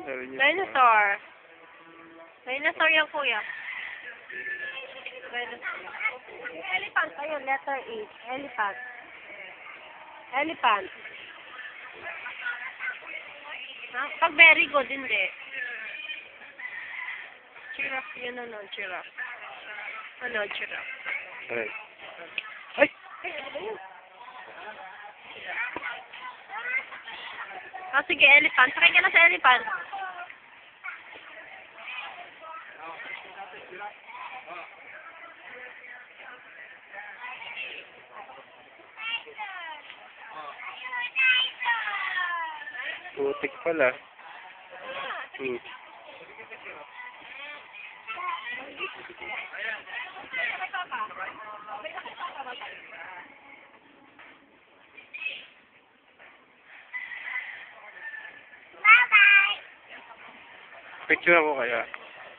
Sabi niya. Dinosaur. Dinosaur yan, kuya. Dinosaur. Elephant ayun, letter E. Elephant. Elephant. Ha? Pag very good, hindi. Giraffe, yun ano, giraffe. Ano, giraffe. Ay. Ay! Ay, ano ba yun? Oh, sige, elephant. Sakay ka na sa elephant. Putik pala. Hmm. Picture ako kaya.